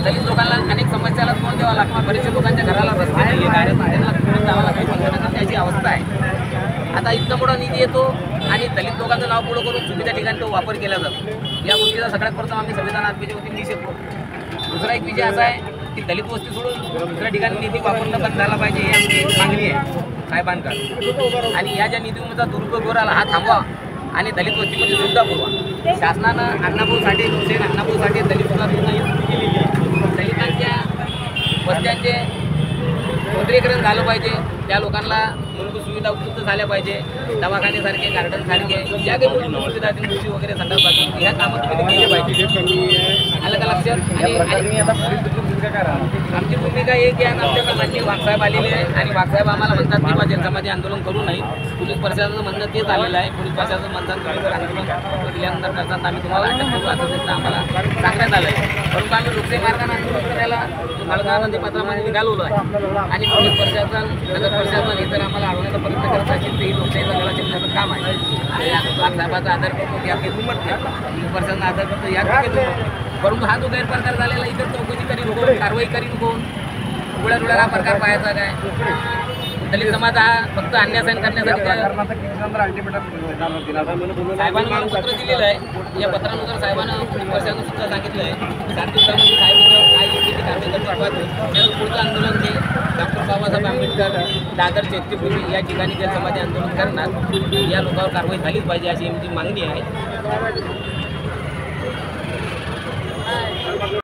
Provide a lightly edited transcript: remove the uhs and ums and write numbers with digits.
दलित लोकांना अनेक समस्याला तोंड द्यावं लागतं. बरेचशा लोकांच्या घराला रस्ते नाही आहे, डायरेक्ट त्यांना फिरून जावं लागतं. त्याची अवस्था आहे. आता इतका मोठा निधी येतो आणि दलित लोकांचं नाव पुढं करून चुकीच्या ठिकाणी तो वापर केला जातो. या गोष्टीचा सगळ्यात प्रथम आम्ही संविधान आत्मेच्या वतीने निषेध करतो. दुसरा एक विषय असा आहे की दलित वस्ती सोडून दुसऱ्या ठिकाणी निधी वापरणं बंद झाला पाहिजे, याची मागणी आहे साहेबांकडे. आणि या ज्या निधीचा दुरुपयोग झाला हा थांबवा आणि दलित वस्तीमध्ये सुद्धा पुरवा. शासनानं अण्णाभाऊ साठे, हुसेन अण्णाभाऊ साठे दलित सुधारणा केलेली आहे. दलितांच्या वस्त्यांचे मुद्रीकरण झालं पाहिजे. त्या लोकांना मूलभूत सुविधा उपलब्ध झाल्या पाहिजे. दवाखान्यासारखे, गार्डनसारखे ज्या काही मूलभूत सुविधा आहेत, मुली वगैरे संदर्भ बाकी ह्या कामं तुम्ही केले पाहिजे. आलं का लक्षात? आमची भूमिका एक की आमच्याकडे माननीय वाघसाहेब आलेले आहे आणि वाघसाहेब आम्हाला म्हणतात की बा जनसमाधी आंदोलन करू नये. पोलीस प्रशासनाचं म्हणणं तेच आलेलं आहे. पोलीस प्रशासन म्हणतात तुम्ही जर आंदोलन दिल्यानंतर करतात आम्ही तुम्हाला अटक करू असं त्यांचं आम्हाला सांगण्यात आलं आहे. परंतु आम्ही लोकशाही मार्गाने आंदोलन करायला मार्गाने ते पत्रामध्ये निघालेलो आहे आणि पोलीस प्रशासन, नगर प्रशासन हे जर आम्हाला अडवण्याचा प्रयत्न करत असेल तर ही लोकशाहीचा गळा चिरण्याचं काम आहे. वाघसाहेबाचा आधार करतो या काही दुमत नाही, पोलीस प्रशासनाचा आधार करतो या काही दुमत. परंतु हा जो गैरप्रकार झालेला इतर चौकशी करीन कोण, कारवाई करीन कोण, उघड्या हा प्रकार पाहायचा काय? दलित समाज हा फक्त अन्याय सहन करण्यासाठी साहेबांना मला पत्र दिलेलं आहे. या पत्रानुसार साहेबांना प्रशासनानं सुद्धा सांगितलं आहे 7 दिवसामध्ये साहेब काय योग्य ती कारवाई करतात. त्याचं पुढचं आंदोलन हे डॉक्टर बाबासाहेब आंबेडकर दादर चैत्यभूमी या ठिकाणी जलसमाधी आंदोलन करणार. या लोकांवर कारवाई झालीच पाहिजे अशी आमची मागणी आहे.